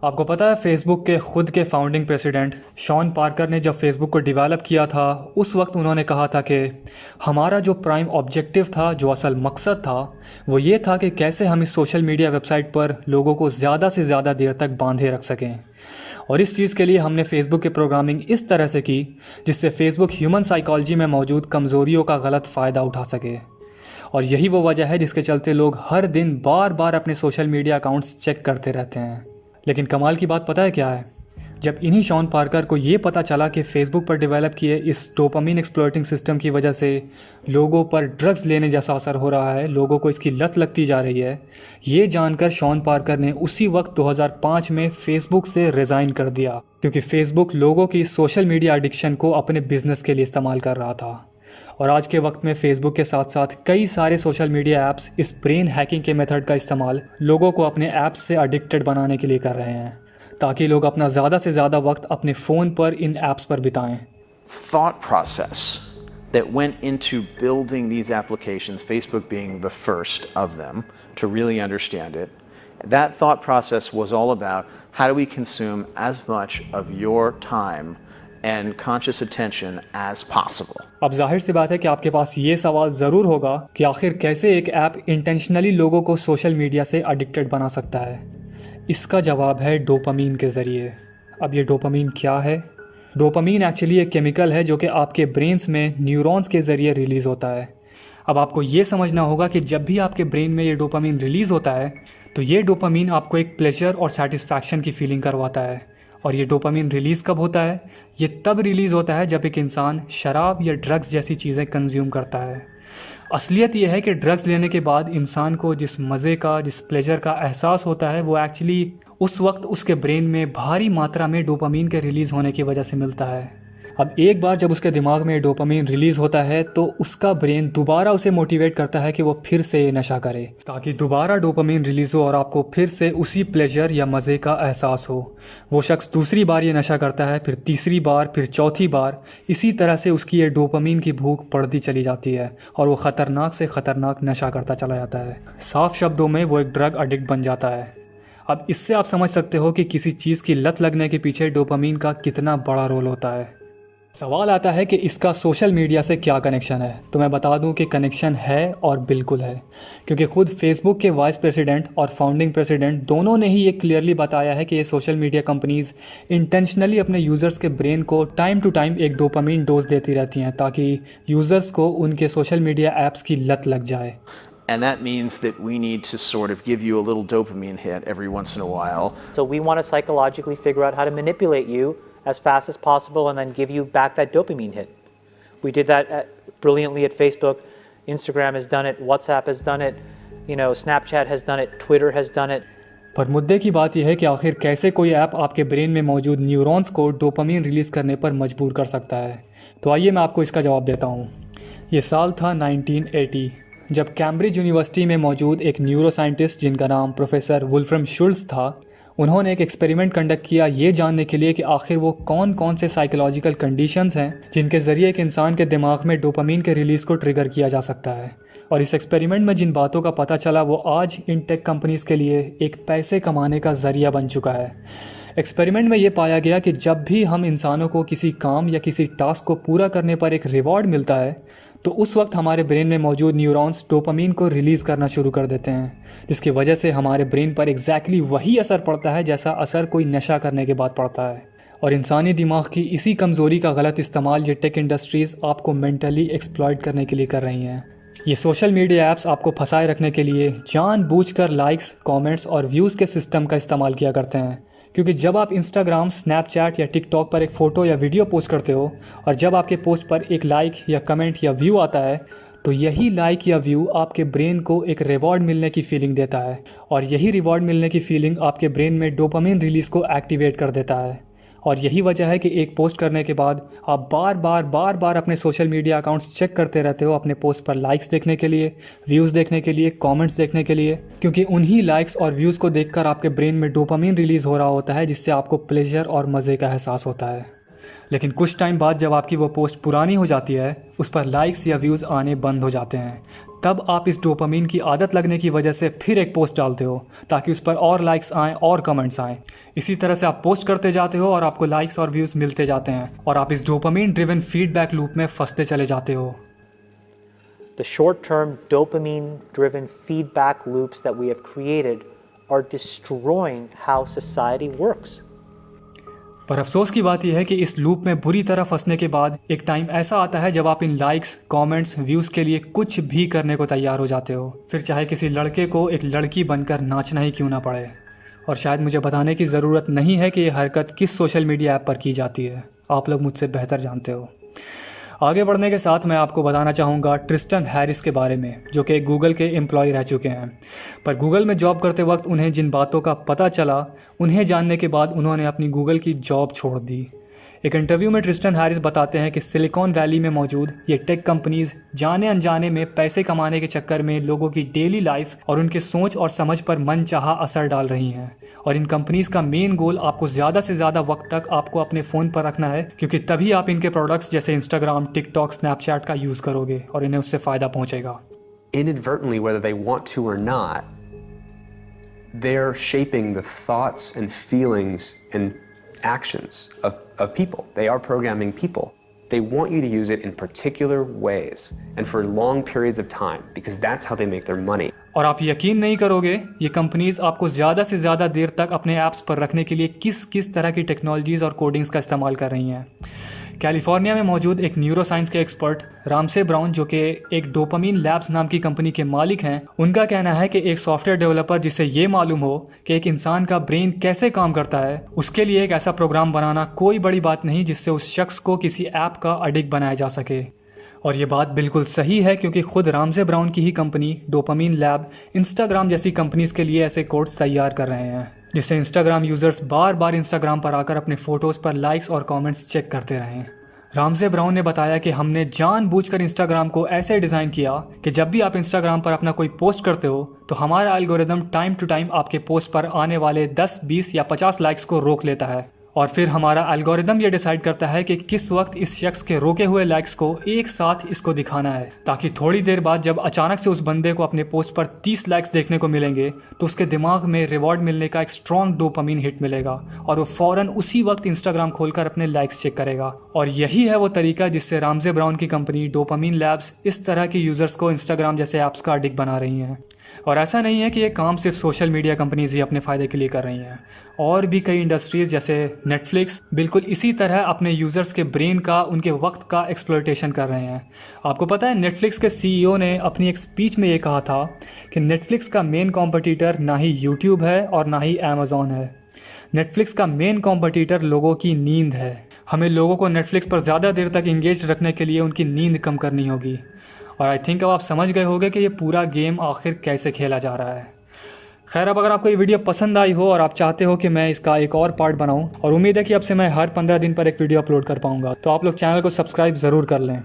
आपको पता है फेसबुक के खुद के फाउंडिंग प्रेसिडेंट शॉन पार्कर ने जब फेसबुक को डेवलप किया था उस वक्त उन्होंने कहा था कि हमारा जो प्राइम ऑब्जेक्टिव था, जो असल मकसद था, वो ये था कि कैसे हम इस सोशल मीडिया वेबसाइट पर लोगों को ज़्यादा से ज़्यादा देर तक बांधे रख सकें। और इस चीज़ के लिए हमने फेसबुक की प्रोग्रामिंग इस तरह से की जिससे फेसबुक ह्यूमन साइकोलॉजी में मौजूद कमज़ोरियों का गलत फ़ायदा उठा सके। और यही वो वजह है जिसके चलते लोग हर दिन बार बार अपने सोशल मीडिया अकाउंट्स चेक करते रहते हैं। लेकिन कमाल की बात पता है क्या है? जब इन्हीं शॉन पार्कर को ये पता चला कि फेसबुक पर डेवलप किए इस डोपामिन एक्सप्लॉइटिंग सिस्टम की वजह से लोगों पर ड्रग्स लेने जैसा असर हो रहा है, लोगों को इसकी लत लगती जा रही है, ये जानकर शॉन पार्कर ने उसी वक्त 2005 में फेसबुक से रिज़ाइन कर दिया, क्योंकि फेसबुक लोगों की सोशल मीडिया एडिक्शन को अपने बिजनेस के लिए इस्तेमाल कर रहा था। और आज के वक्त में फेसबुक के साथ साथ कई सारे सोशल मीडिया ऐप्स इस ब्रेन हैकिंग के मेथड का इस्तेमाल लोगों को अपने ऐप्स से एडिक्टेड बनाने के लिए कर रहे हैं, ताकि लोग अपना ज़्यादा से ज़्यादा वक्त अपने फ़ोन पर इन ऐप्स पर बिताएं। Thought process that went into building these applications, Facebook being the first of them to really understand it. That thought process was all about how do we consume as much of your time and conscious attention as possible. अब जाहिर सी बात है कि आपके पास ये सवाल ज़रूर होगा कि आखिर कैसे एक ऐप इंटेंशनली लोगों को सोशल मीडिया से एडिक्टेड बना सकता है। इसका जवाब है डोपामीन के ज़रिए। अब ये डोपामीन क्या है? डोपामीन एक्चुअली एक केमिकल है जो कि आपके ब्रेन्स में न्यूरॉन्स के ज़रिए रिलीज़ होता है। अब आपको ये समझना होगा कि जब भी आपके ब्रेन में ये डोपामीन रिलीज़ होता है तो ये डोपामीन आपको एक प्लेजर और सेटिस्फैक्शन की फीलिंग करवाता है। और ये डोपामीन रिलीज़ कब होता है? ये तब रिलीज़ होता है जब एक इंसान शराब या ड्रग्स जैसी चीज़ें कंज्यूम करता है। असलियत यह है कि ड्रग्स लेने के बाद इंसान को जिस मज़े का, जिस प्लेजर का एहसास होता है वो एक्चुअली उस वक्त उसके ब्रेन में भारी मात्रा में डोपामीन के रिलीज़ होने की वजह से मिलता है। अब एक बार जब उसके दिमाग में डोपामीन रिलीज़ होता है तो उसका ब्रेन दोबारा उसे मोटिवेट करता है कि वो फिर से ये नशा करे, ताकि दोबारा डोपामीन रिलीज़ हो और आपको फिर से उसी प्लेजर या मज़े का एहसास हो। वो शख्स दूसरी बार ये नशा करता है, फिर तीसरी बार, फिर चौथी बार। इसी तरह से उसकी ये डोपामीन की भूख बढ़ती चली जाती है और वो ख़तरनाक से ख़तरनाक नशा करता चला जाता है। साफ शब्दों में वो एक ड्रग एडिक्ट बन जाता है। अब इससे आप समझ सकते हो कि किसी चीज़ की लत लगने के पीछे डोपामीन का कितना बड़ा रोल होता है। सवाल आता है कि इसका सोशल मीडिया से क्या कनेक्शन है? तो मैं बता दूं कि कनेक्शन है और बिल्कुल है, क्योंकि खुद फेसबुक के वाइस प्रेसिडेंट और फाउंडिंग प्रेसिडेंट दोनों ने ही ये क्लियरली बताया है कि ये सोशल मीडिया कंपनीज़ इंटेंशनली अपने यूज़र्स के ब्रेन को टाइम टू टाइम एक डोपामीन डोज देती रहती हैं ताकि यूज़र्स को उनके सोशल मीडिया ऐप्स की लत लग जाए। And that means that we need to sort of give you a little dopamine hit every once in a while. So we want to psychologically figure out how to manipulate you as fast as possible and then give you back that dopamine hit. We did that brilliantly at Facebook. Instagram has done it. WhatsApp has done it. Snapchat has done it. Twitter has done it. पर मुद्दे की बात यह है कि आखिर कैसे कोई ऐप आपके ब्रेन में मौजूद न्यूरॉन्स को डोपामीन रिलीज़ करने पर मजबूर कर सकता है। तो आइए मैं आपको इसका जवाब देता हूँ। ये साल था 1980, जब कैम्ब्रिज यूनिवर्सिटी में मौजूद एक न्यूरो साइंटिस्ट जिनका नाम प्रोफेसर वुल्फ्रम शुल्ट्ज़ था, उन्होंने एक एक्सपेरिमेंट कंडक्ट किया ये जानने के लिए कि आखिर वो कौन कौन से साइकोलॉजिकल कंडीशंस हैं जिनके ज़रिए एक इंसान के दिमाग में डोपामीन के रिलीज़ को ट्रिगर किया जा सकता है। और इस एक्सपेरिमेंट में जिन बातों का पता चला वो आज इन टेक कंपनीज़ के लिए एक पैसे कमाने का ज़रिया बन चुका है। एक्सपेरिमेंट में ये पाया गया कि जब भी हम इंसानों को किसी काम या किसी टास्क को पूरा करने पर एक रिवॉर्ड मिलता है तो उस वक्त हमारे ब्रेन में मौजूद न्यूरॉन्स डोपामीन को रिलीज़ करना शुरू कर देते हैं, जिसकी वजह से हमारे ब्रेन पर एग्जैक्टली वही असर पड़ता है जैसा असर कोई नशा करने के बाद पड़ता है। और इंसानी दिमाग की इसी कमज़ोरी का गलत इस्तेमाल ये टेक इंडस्ट्रीज़ आपको मेंटली एक्सप्लॉइट करने के लिए कर रही हैं। ये सोशल मीडिया ऐप्स आपको फंसाए रखने के लिए जानबूझकर लाइक्स, कमेंट्स और व्यूज़ के सिस्टम का इस्तेमाल किया करते हैं, क्योंकि जब आप इंस्टाग्राम, स्नैपचैट या टिकटॉक पर एक फ़ोटो या वीडियो पोस्ट करते हो और जब आपके पोस्ट पर एक लाइक या कमेंट या व्यू आता है तो यही लाइक या व्यू आपके ब्रेन को एक रिवॉर्ड मिलने की फीलिंग देता है और यही रिवॉर्ड मिलने की फीलिंग आपके ब्रेन में डोपामीन रिलीज़ को एक्टिवेट कर देता है। और यही वजह है कि एक पोस्ट करने के बाद आप बार बार अपने सोशल मीडिया अकाउंट्स चेक करते रहते हो अपने पोस्ट पर लाइक्स देखने के लिए, व्यूज़ देखने के लिए, कमेंट्स देखने के लिए, क्योंकि उन्हीं लाइक्स और व्यूज़ को देखकर आपके ब्रेन में डोपामीन रिलीज़ हो रहा होता है जिससे आपको प्लेजर और मज़े का एहसास होता है। लेकिन कुछ टाइम बाद जब आपकी वो पोस्ट पुरानी हो जाती है, उस पर लाइक्स या व्यूज़ आने बंद हो जाते हैं, तब आप इस डोपामीन की आदत लगने की वजह से फिर एक पोस्ट डालते हो ताकि उस पर और लाइक्स आएँ और कमेंट्स आएँ। इसी तरह से आप पोस्ट करते जाते हो और आपको लाइक्स और व्यूज़ मिलते जाते हैं और आप इस डोपामीन ड्रिवन फीडबैक लूप में फंसते चले जाते हो। The short-term dopamine-driven feedback loops that we have created are destroying how society works. पर अफसोस की बात यह है कि इस लूप में बुरी तरह फंसने के बाद एक टाइम ऐसा आता है जब आप इन लाइक्स, कमेंट्स, व्यूज़ के लिए कुछ भी करने को तैयार हो जाते हो, फिर चाहे किसी लड़के को एक लड़की बनकर नाचना ही क्यों ना पड़े। और शायद मुझे बताने की ज़रूरत नहीं है कि ये हरकत किस सोशल मीडिया ऐप पर की जाती है, आप लोग मुझसे बेहतर जानते हो। आगे बढ़ने के साथ मैं आपको बताना चाहूँगा ट्रिस्टन हैरिस के बारे में, जो कि गूगल के एम्प्लॉय रह चुके हैं। पर गूगल में जॉब करते वक्त उन्हें जिन बातों का पता चला, उन्हें जानने के बाद उन्होंने अपनी गूगल की जॉब छोड़ दी। एक इंटरव्यू में ट्रिस्टन हैरिस बताते हैं कि सिलिकॉन वैली में मौजूद ये टेक कंपनीज जाने अनजाने में पैसे कमाने के चक्कर में लोगों की डेली लाइफ और उनके सोच और समझ पर मनचाहा असर डाल रही हैं। और इन कंपनीज का मेन गोल आपको ज़्यादा से ज़्यादा वक्त तक आपको अपने फ़ोन पर रखना है, क्योंकि तभी आप इनके प्रोडक्ट्स जैसे इंस्टाग्राम, टिकटॉक, स्नैपचैट का यूज़ करोगे और इन्हें उससे फ़ायदा पहुँचेगा। Inadvertently, whether they want to or not, they're shaping the thoughts and feelings and actions of people. They are programming people. They want you to use it in particular ways and for long periods of time because that's how they make their money. और आप यकीन नहीं करोगे, ये companies आपको ज़्यादा से ज़्यादा देर तक अपने ऐप्स पर रखने के लिए किस किस तरह की टेक्नोलॉजीज़ और कोडिंग्स का इस्तेमाल कर रही हैं। कैलिफोर्निया में मौजूद एक न्यूरो साइंस के एक्सपर्ट रामसे ब्राउन, जो कि एक डोपामीन लैब्स नाम की कंपनी के मालिक हैं, उनका कहना है कि एक सॉफ्टवेयर डेवलपर जिसे ये मालूम हो कि एक इंसान का ब्रेन कैसे काम करता है, उसके लिए एक ऐसा प्रोग्राम बनाना कोई बड़ी बात नहीं जिससे उस शख्स को किसी ऐप का एडिक्ट बनाया जा सके। और ये बात बिल्कुल सही है, क्योंकि खुद रामसे ब्राउन की ही कंपनी डोपामीन लैब इंस्टाग्राम जैसी कंपनीज़ के लिए ऐसे कोड्स तैयार कर रहे हैं जिससे इंस्टाग्राम यूज़र्स बार बार इंस्टाग्राम पर आकर अपने फ़ोटोज़ पर लाइक्स और कमेंट्स चेक करते रहें। रामसे ब्राउन ने बताया कि हमने जानबूझकर इंस्टाग्राम को ऐसे डिज़ाइन किया कि जब भी आप इंस्टाग्राम पर अपना कोई पोस्ट करते हो तो हमारा एल्गोरिदम टाइम टू टाइम आपके पोस्ट पर आने वाले 10, 20 या 50 लाइक्स को रोक लेता है और फिर हमारा एल्गोरिदम ये डिसाइड करता है कि किस वक्त इस शख्स के रोके हुए लाइक्स को एक साथ इसको दिखाना है, ताकि थोड़ी देर बाद जब अचानक से उस बंदे को अपने पोस्ट पर 30 लाइक्स देखने को मिलेंगे तो उसके दिमाग में रिवॉर्ड मिलने का एक स्ट्रॉन्ग डोपामीन हिट मिलेगा और वो फ़ौरन उसी वक्त इंस्टाग्राम खोलकर अपने लाइक्स चेक करेगा। और यही है वो तरीका जिससे रामसे ब्राउन की कंपनी डोपामीन लैब्स इस तरह के यूज़र्स को इंस्टाग्राम जैसे ऐप्स का एडिक्ट बना रही हैं। और ऐसा नहीं है कि ये काम सिर्फ सोशल मीडिया कंपनीज ही अपने फ़ायदे के लिए कर रही हैं, और भी कई इंडस्ट्रीज़ जैसे नेटफ्लिक्स बिल्कुल इसी तरह अपने यूज़र्स के ब्रेन का, उनके वक्त का एक्सप्लॉयटेशन कर रहे हैं। आपको पता है नेटफ्लिक्स के CEO ने अपनी एक स्पीच में ये कहा था कि नेटफ्लिक्स का मेन कॉम्पिटिटर ना ही यूट्यूब है और ना ही अमेज़ॉन है। नेटफ्लिक्स का मेन कॉम्पिटिटर लोगों की नींद है। हमें लोगों को नेटफ्लिक्स पर ज़्यादा देर तक इंगेज रखने के लिए उनकी नींद कम करनी होगी। और आई थिंक अब आप समझ गए होंगे कि ये पूरा गेम आखिर कैसे खेला जा रहा है। खैर, अब अगर आपको ये वीडियो पसंद आई हो और आप चाहते हो कि मैं इसका एक और पार्ट बनाऊं, और उम्मीद है कि अब से मैं हर 15 दिन पर एक वीडियो अपलोड कर पाऊंगा, तो आप लोग चैनल को सब्सक्राइब ज़रूर कर लें।